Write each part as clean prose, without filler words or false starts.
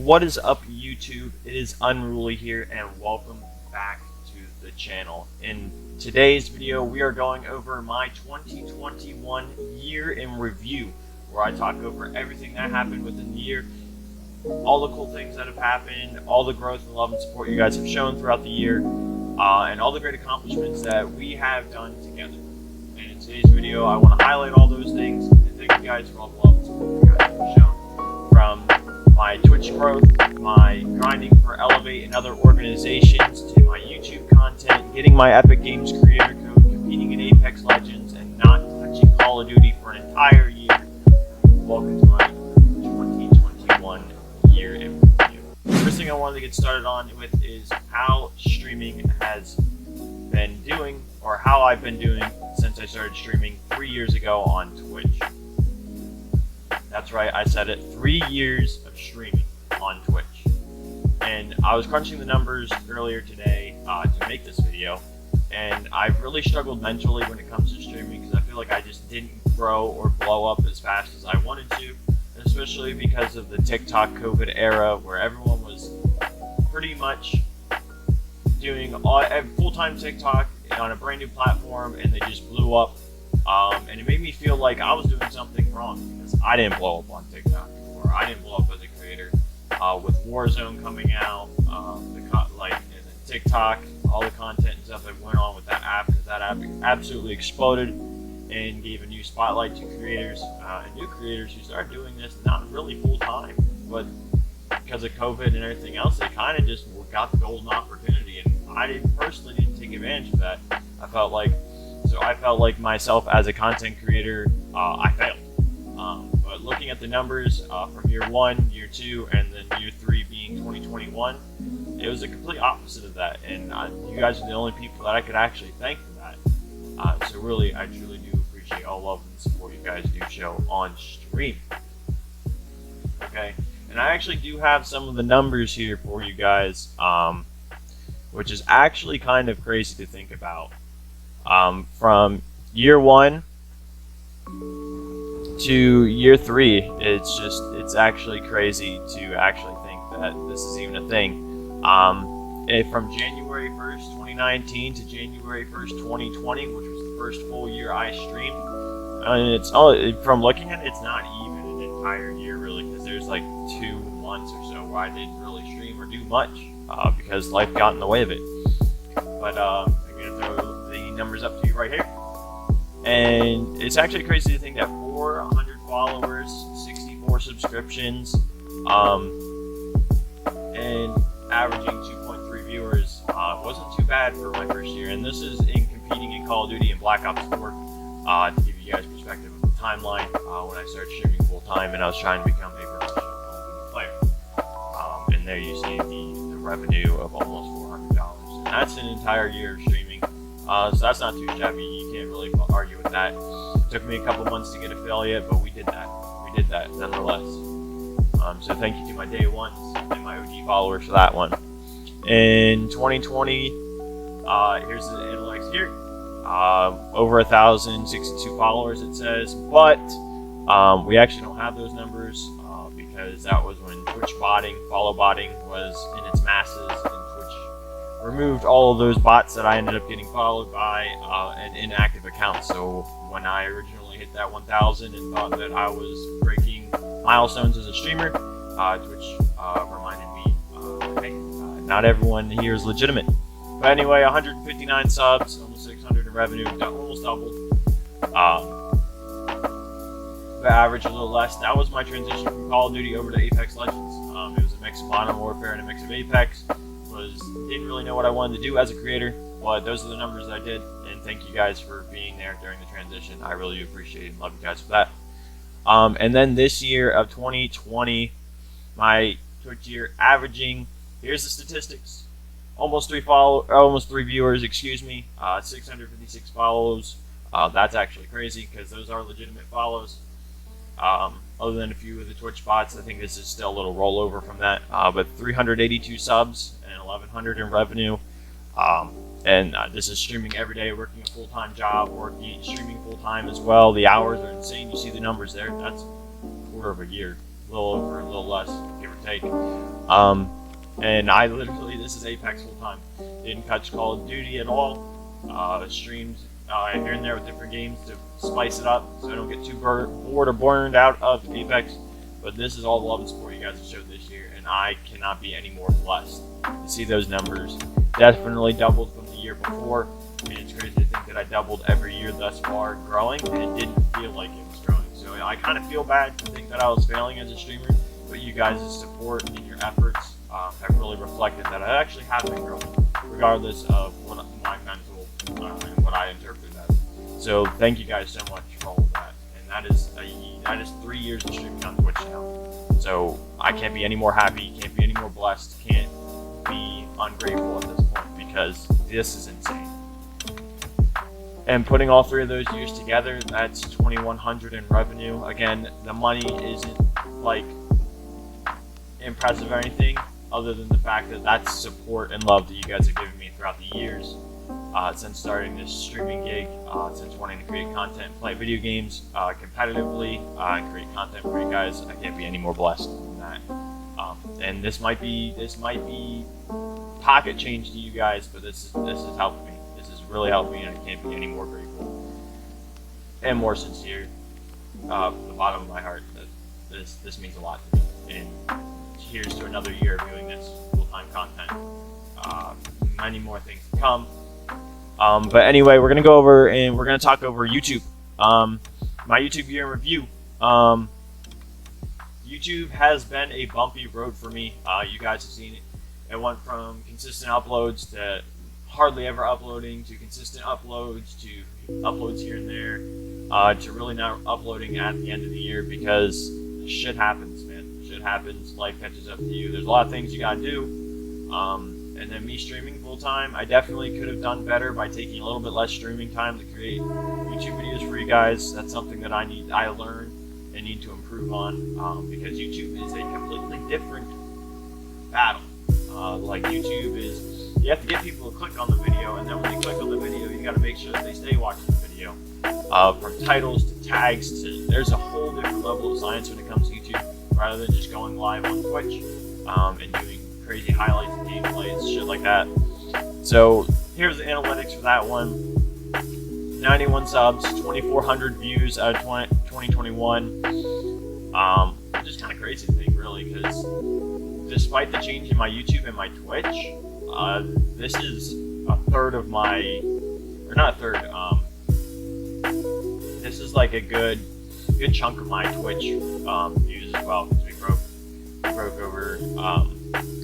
What is up, YouTube? It is Unruly here, and welcome back to the channel. In today's video, we are going over my 2021 year in review, where I talk over everything that happened within the year, all the cool things that have happened, all the growth and love and support you guys have shown throughout the year, and all the great accomplishments that we have done together. And in today's video, I want to highlight all those things and thank you guys for all the love and support you guys have shown. From my Twitch growth, my grinding for Elevate and other organizations, to my YouTube content, getting my Epic Games creator code, competing in Apex Legends, and not touching Call of Duty for an entire year. Welcome to my 2021 year in review. The first thing I wanted to get started on with is how streaming has been doing, or how I've been doing since I started streaming 3 years ago on Twitch. That's right, I said it, 3 years of streaming on Twitch. And I was crunching the numbers earlier today to make this video, and I've really struggled mentally when it comes to streaming because I feel like I just didn't grow or blow up as fast as I wanted to, especially because of the TikTok COVID era where everyone was pretty much doing full-time TikTok on a brand new platform, and they just blew up. And it made me feel like I was doing something wrong because I didn't blow up on TikTok, or I didn't blow up as a creator. With Warzone coming out, and TikTok, all the content and stuff that went on with that app, because that app absolutely exploded and gave a new spotlight to creators and new creators who started doing this not really full time, but because of COVID and everything else, they kind of just got the golden opportunity, and I personally didn't take advantage of that. I felt like myself as a content creator, I failed. But looking at the numbers from year 1, year 2, and then year 3 being 2021, it was a complete opposite of that. And you guys are the only people that I could actually thank for that. So really, I truly do appreciate all love and support you guys do show on stream. Okay, and I actually do have some of the numbers here for you guys, which is actually kind of crazy to think about. From year 1 to year 3, it's actually crazy to actually think that this is even a thing. From January 1st, 2019 to January 1st, 2020, which was the first full year I streamed, and from looking at it, it's not even an entire year really, because there's like 2 months or so where I didn't really stream or do much because life got in the way of it. But I'm gonna throw the numbers up to you right here. And it's actually crazy to think that 400 followers, 64 subscriptions, and averaging 2.3 viewers wasn't too bad for my first year. And this is in competing in Call of Duty and Black Ops 4 to give you guys perspective of the timeline when I started streaming full time and I was trying to become a professional Call of Duty player. And there you see the revenue of almost $400, and that's an entire year of streaming. So that's not too shabby. You can't really argue with that. It took me a couple months to get affiliate, but we did that. We did that nonetheless. So thank you to my day ones and my OG followers for that one. In 2020, here's the analytics here. Over 1,062 followers it says, but we actually don't have those numbers because that was when Twitch follow botting was in its masses. Removed all of those bots that I ended up getting followed by an inactive account. So when I originally hit that 1,000 and thought that I was breaking milestones as a streamer, Twitch reminded me, hey, not everyone here is legitimate. But anyway, 159 subs, almost 600 in revenue, almost doubled. The average a little less. That was my transition from Call of Duty over to Apex Legends. It was a mix of Modern Warfare and a mix of Apex. Didn't really know what I wanted to do as a creator, but those are the numbers I did, and thank you guys for being there during the transition. I really do appreciate it and love you guys for that. And then this year of 2020, my Twitch year averaging, here's the statistics: almost 3 viewers, 656 follows. That's actually crazy because those are legitimate follows. Other than a few of the Twitch bots, I think this is still a little rollover from that. But 382 subs and 1,100 in revenue. And this is streaming every day, working a full-time job, streaming full-time as well. The hours are insane. You see the numbers there. That's a quarter of a year, little over, a little less, give or take. And I literally, this is Apex full time. Didn't touch Call of Duty at all. Streamed here and there with different games to spice it up, so I don't get too bored or burned out of Apex. But this is all the love and support you guys have showed this year, and I cannot be any more blessed to see those numbers. Definitely doubled from the year before, and it's crazy to think that I doubled every year thus far growing, and it didn't feel like it was growing. So I kind of feel bad to think that I was failing as a streamer, but you guys' support and your efforts have really reflected that I actually have been growing, regardless of what my mental and what I interpret as. So thank you guys so much for all of that. And that is 3 years of streaming on Twitch now. So I can't be any more happy, can't be any more blessed, can't be ungrateful at this point, because this is insane. And putting all 3 of those years together, that's $2,100 in revenue. Again, the money isn't like impressive or anything, other than the fact that that's support and love that you guys have given me throughout the years. Since starting this streaming gig, since wanting to create content, play video games competitively, and create content for you guys, I can't be any more blessed than that. And this might be pocket change to you guys, but this has helped me. This has really helped me, and I can't be any more grateful and more sincere from the bottom of my heart that this means a lot to me. And here's to another year of doing this full-time content. Many more things to come. But anyway, we're gonna go over and we're gonna talk over YouTube. My YouTube year in review. YouTube has been a bumpy road for me. You guys have seen it. It went from consistent uploads to hardly ever uploading, to consistent uploads, to uploads here and there, to really not uploading at the end of the year, because shit happens, man. Shit happens. Life catches up to you. There's a lot of things you gotta do. And then me streaming full time, I definitely could have done better by taking a little bit less streaming time to create YouTube videos for you guys. That's something that I learn and need to improve on, because YouTube is a completely different battle. Like YouTube is, you have to get people to click on the video, and then when they click on the video, you got to make sure that they stay watching the video. From titles to tags to, there's a whole different level of science when it comes to YouTube, rather than just going live on Twitch and doing crazy highlights and gameplays, shit like that. So here's the analytics for that one. 91 subs, 2,400 views out of 2021. Just kind of crazy to think, really, because despite the change in my YouTube and my Twitch, this is a third of my, or not a third, this is like a good chunk of my Twitch views as well, because we broke over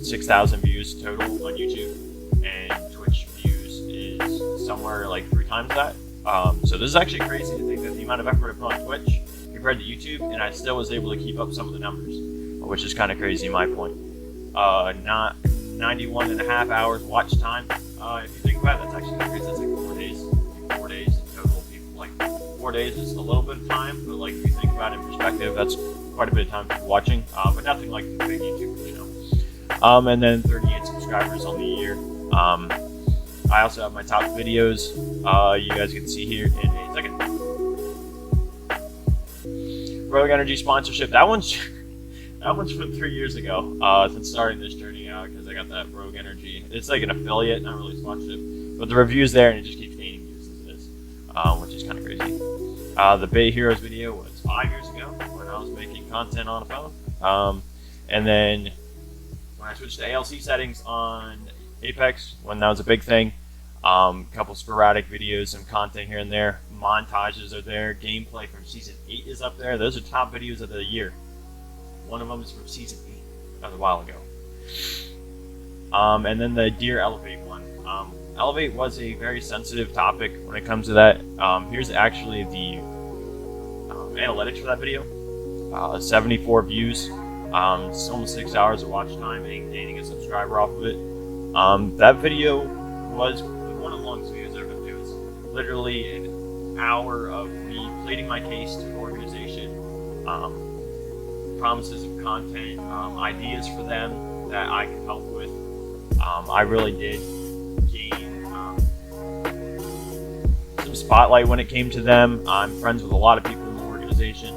6,000 views total on YouTube, and Twitch views is somewhere like 3 times that. So this is actually crazy to think that the amount of effort I put on Twitch compared to YouTube, and I still was able to keep up some of the numbers, which is kind of crazy in my point. Not 91.5 hours watch time. If you think about it, that's actually kind of crazy. That's like 4 days. 4 days in total. People, like 4 days is a little bit of time, but like if you think about it in perspective, that's quite a bit of time for watching. But nothing like the big YouTubers, you know. And then 38 subscribers on the year. I also have my top videos. You guys can see here in a second. Rogue Energy sponsorship. That one's from 3 years ago. Since starting this journey out, because I got that Rogue Energy. It's like an affiliate, not really sponsorship, but the review's there, and it just keeps gaining views as it is, which is kind of crazy. The Bay Heroes video was 5 years ago when I was making content on a phone. And then when I switched to ALC settings on Apex, when that was a big thing, couple sporadic videos, some content here and there, montages are there, gameplay from season 8 is up there. Those are top videos of the year. One of them is from season 8, that was a while ago. And then the Dear Elevate one. Elevate was a very sensitive topic when it comes to that. Here's actually the analytics for that video. 74 views, it's almost 6 hours of watch time, and gaining a subscriber off of it. That video was one of the longest videos I've ever done. It was literally an hour of me pleading my case to the organization, promises of content, ideas for them that I could help with. I really did gain some spotlight when it came to them. I'm friends with a lot of people in the organization.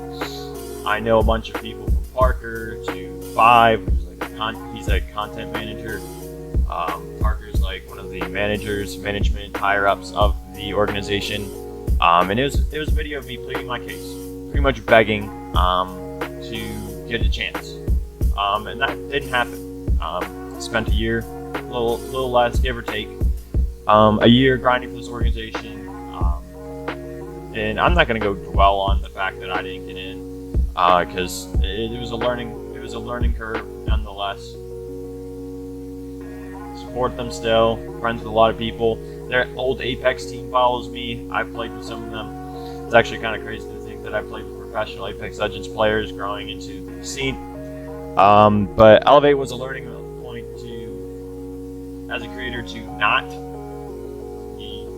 I know a bunch of people from Parker to 5, who's like he's a content manager. Parker's like one of the management higher ups of the organization. And it was a video of me pleading my case, pretty much begging to get a chance. And that didn't happen. Spent a year, a little less, give or take, a year grinding for this organization. And I'm not going to go dwell on the fact that I didn't get in, because it was a learning curve nonetheless. Support them still, friends with a lot of people. Their old Apex team follows me. I've played with some of them. It's actually kind of crazy to think that I played with professional Apex Legends players growing into the scene. But Elevate was a learning point to, as a creator, to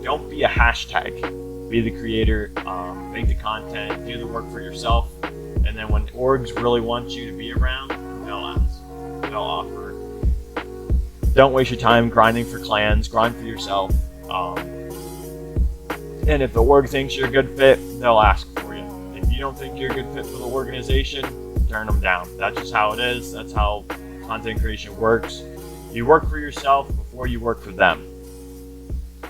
don't be a hashtag. Be the creator, make the content, do the work for yourself, and then when orgs really want you to be around, they'll ask, they'll offer. Don't waste your time grinding for clans, grind for yourself. And if the org thinks you're a good fit, they'll ask for you. If you don't think you're a good fit for the organization, turn them down. That's just how it is. That's how content creation works. You work for yourself before you work for them.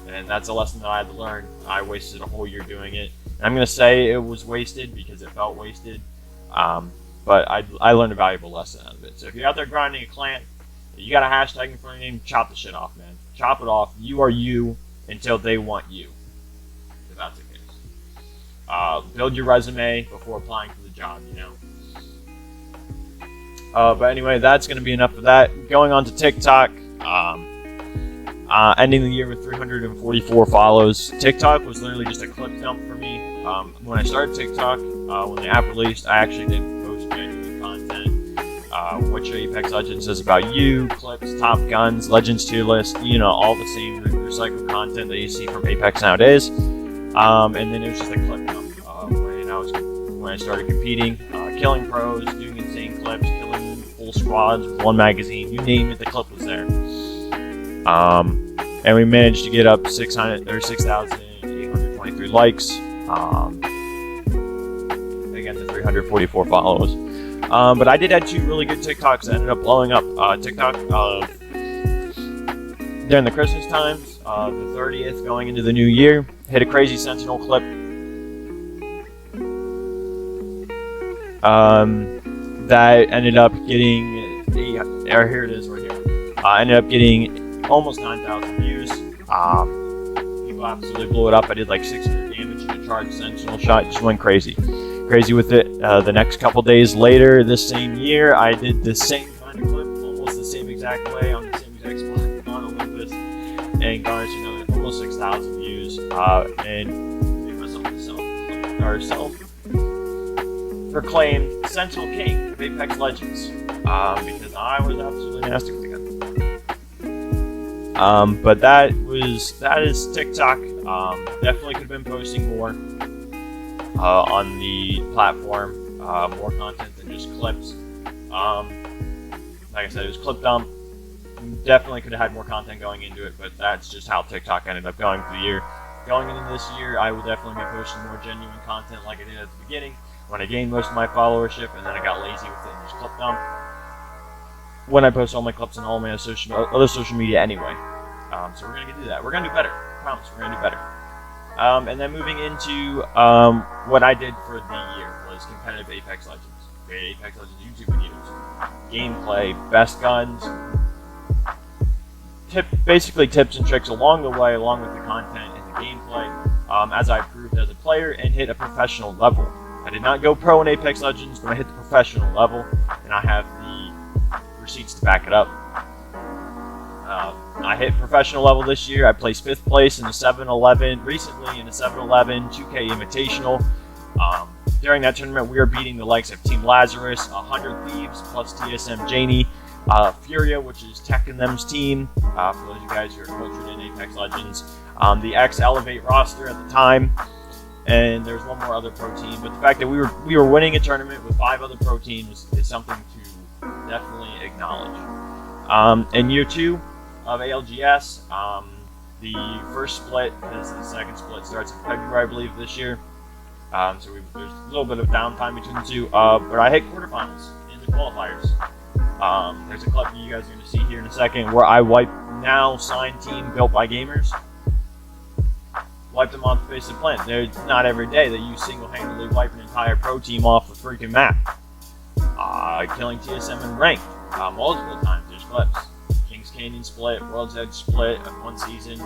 And that's a lesson that I had to learn. I wasted a whole year doing it. And I'm going to say it was wasted because it felt wasted. But I learned a valuable lesson out of it. So if you're out there grinding a clan, you got a hashtag in front of your name, chop the shit off, man. Chop it off. You are you until they want you. If that's the case. Build your resume before applying for the job, you know. But anyway, that's going to be enough of that. Going on to TikTok. Ending the year with 344 follows. TikTok was literally just a clip dump for me. When I started TikTok, when the app released, I actually did post genuine content. What your Apex Legends says about you, clips, top guns, Legends tier list, you know, all the same recycled content that you see from Apex nowadays. And then it was just a clip dump when I started competing, killing pros, doing insane clips, killing full squads with one magazine, you name it, the clip was there. And we managed to get up 6,823 likes, again to 344 follows. But I did have 2 really good TikToks that ended up blowing up. TikTok during the Christmas times, the 30th going into the new year, hit a crazy Sentinel clip. That ended up getting, here it is right here. Ended up getting almost 9,000 views. People absolutely blew it up. I did like 600 damage in a charged Sentinel shot. Just went crazy with it. The next couple days later, this same year, I did the same kind of clip, almost the same exact way on the same exact spot on Olympus, and garnished another almost 6,000 views. And made myself self-proclaimed Sentinel King of Apex Legends, because I was absolutely nasty with the gun. But that is TikTok. Definitely could have been posting more on the platform, more content than just clips. Like I said, it was clip dump. Definitely could have had more content going into it, but that's just how TikTok ended up going through the year. Going into this year, I will definitely be posting more genuine content like I did at the beginning, when I gained most of my followership, and then I got lazy with it and just clip dump. When I post all my clips on all my other social media anyway. So we're going to do that. We're going to do better. I promise, we're going to do better. And then moving into what I did for the year was competitive Apex Legends. Created Apex Legends YouTube videos. Gameplay, best guns, basically tips and tricks along the way, along with the content and the gameplay, as I improved as a player and hit a professional level. I did not go pro in Apex Legends, but I hit the professional level, and I have the receipts to back it up. I hit professional level this year. I placed 5th place in the 7-11, recently in the 7-11 2K Invitational. During that tournament, we were beating the likes of Team Lazarus, 100 Thieves, plus TSM Janie, Furia, which is Tech and Them's team, for those of you guys who are cultured in Apex Legends, the Elevate roster at the time, and there's one more other pro team. But the fact that we were winning a tournament with 5 other pro teams is something to definitely acknowledge. In year 2 of ALGS, the first split, because the second split starts in February, I believe, this year. So there's a little bit of downtime between the two. But I hit quarterfinals in qualifiers. There's a clip you guys are going to see here in a second where I wiped now signed team built by gamers. Wiped them off the face of the planet. It's not every day that you single-handedly wipe an entire pro team off the freaking map. Killing TSM in ranked multiple times. There's clips. Kings Canyon split, World's Edge split in one season.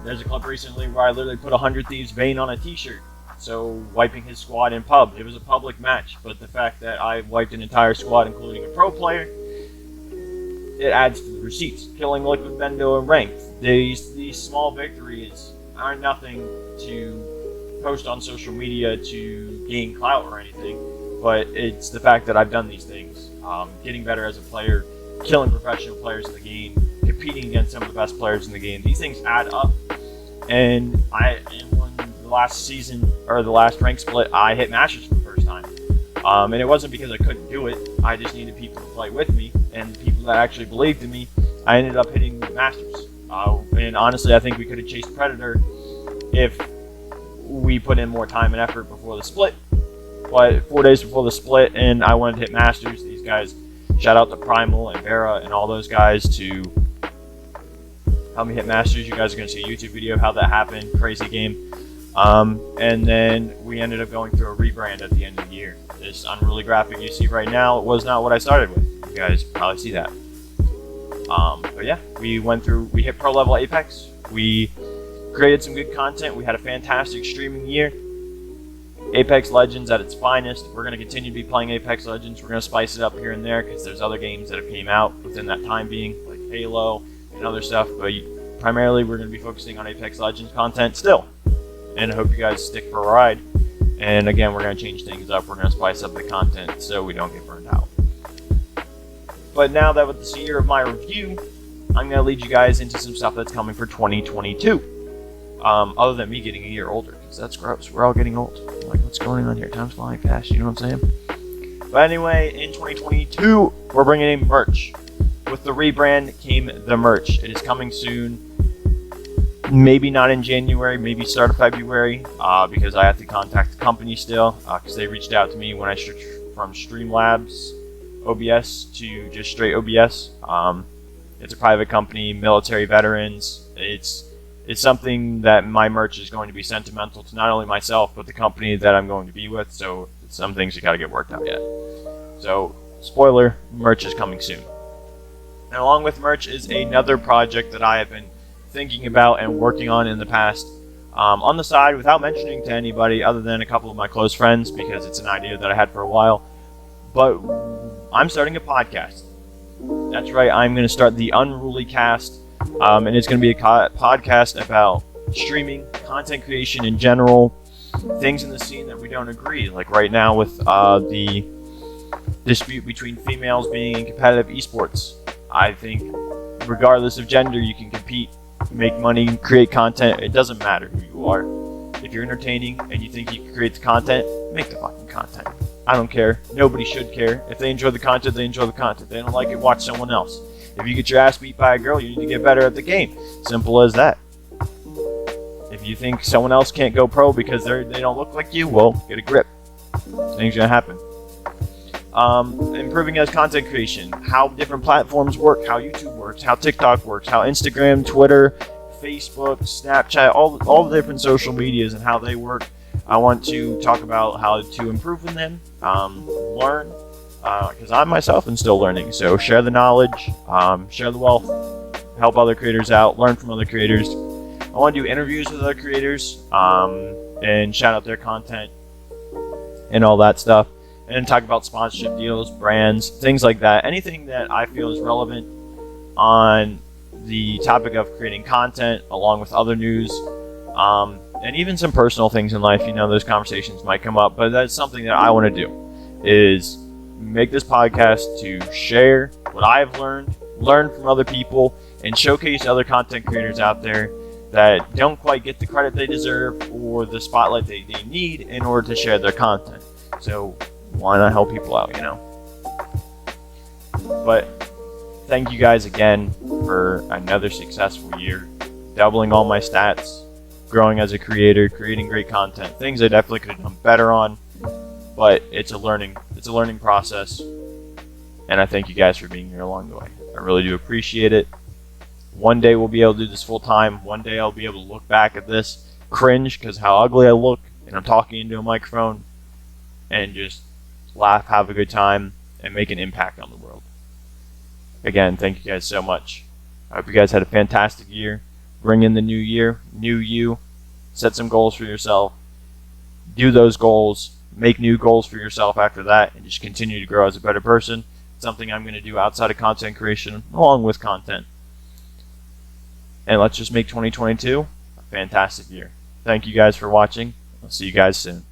There's a clip recently where I literally put 100 Thieves Bane on a t-shirt. So, wiping his squad in pub. It was a public match, but the fact that I wiped an entire squad, including a pro player, it adds to the receipts. Killing Liquid Bendo in ranked. These small victories aren't nothing to post on social media to gain clout or anything, but it's the fact that I've done these things. Getting better as a player, killing professional players in the game, competing against some of the best players in the game. These things add up, and when the last season, or the last rank split, I hit Masters for the first time. And it wasn't because I couldn't do it, I just needed people to play with me, and the people that actually believed in me, I ended up hitting Masters. And honestly, I think we could have chased Predator if we put in more time and effort before the split. But 4 days before the split, and I wanted to hit Masters. These guys, shout out to Primal and Vera and all those guys to help me hit Masters. You guys are going to see a YouTube video of how that happened. Crazy game. And then we ended up going through a rebrand at the end of the year. This unruly graphic you see right now was not what I started with. You guys probably see that. But yeah, we hit pro level Apex. We created some good content. We had a fantastic streaming year. Apex Legends at its finest. We're going to continue to be playing Apex Legends. We're going to spice it up here and there because there's other games that have came out within that time being, like Halo and other stuff. But primarily, we're going to be focusing on Apex Legends content still. And I hope you guys stick for a ride. And again, we're going to change things up. We're going to spice up the content so we don't get burned out. But now that with this year of my review, I'm going to lead you guys into some stuff that's coming for 2022. Other than me getting a year older, because that's gross. We're all getting old. Like, what's going on here? Time's flying fast, you know what I'm saying? But anyway, in 2022, we're bringing in merch. With the rebrand came the merch. It is coming soon. Maybe not in January, maybe start of February, because I have to contact the company still, because they reached out to me when I switched from Streamlabs OBS to just straight OBS. It's a private company, military veterans. It's something that my merch is going to be sentimental to not only myself, but the company that I'm going to be with, so some things you gotta get worked out yet. So, spoiler, merch is coming soon. And along with merch is another project that I have been thinking about and working on in the past, on the side, without mentioning to anybody other than a couple of my close friends, because it's an idea that I had for a while. But I'm starting a podcast. That's right, I'm going to start the Unruly Cast, and it's going to be a podcast about streaming, content creation in general, things in the scene that we don't agree. Like right now with the dispute between females being in competitive esports. I think regardless of gender, you can compete, make money, create content. It doesn't matter who you are. If you're entertaining and you think you can create the content, make the fucking content. I don't care. Nobody should care. If they enjoy the content, they enjoy the content. They don't like it, watch someone else. If you get your ass beat by a girl, you need to get better at the game. Simple as that. If you think someone else can't go pro because they don't look like you, well, get a grip. Things gonna happen. Improving as content creation, how different platforms work, how YouTube works, how TikTok works, how Instagram, Twitter, Facebook, Snapchat, all the different social medias and how they work. I want to talk about how to improve in them, learn, because I myself am still learning. So share the knowledge, share the wealth, help other creators out, learn from other creators. I want to do interviews with other creators, and shout out their content and all that stuff. And talk about sponsorship deals, brands, things like that. Anything that I feel is relevant on the topic of creating content, along with other news, and even some personal things in life. You know, those conversations might come up, but that's something that I want to do, is make this podcast to share what I've learned, learn from other people, and showcase other content creators out there that don't quite get the credit they deserve or the spotlight they need in order to share their content. So why not help people out, you know? But thank you guys again for another successful year, doubling all my stats, growing as a creator, creating great content, things I definitely could have done better on. but it's a learning process, and I thank you guys for being here along the way. I really do appreciate it. One day we'll be able to do this full time. One day I'll be able to look back at this, cringe because how ugly I look, and I'm talking into a microphone, and just laugh, have a good time, and make an impact on the world. Again, thank you guys so much. I hope you guys had a fantastic year. Bring in the new year, new you. Set some goals for yourself. Do those goals. Make new goals for yourself after that, and just continue to grow as a better person. Something I'm going to do outside of content creation, along with content. And let's just make 2022 a fantastic year. Thank you guys for watching. I'll see you guys soon.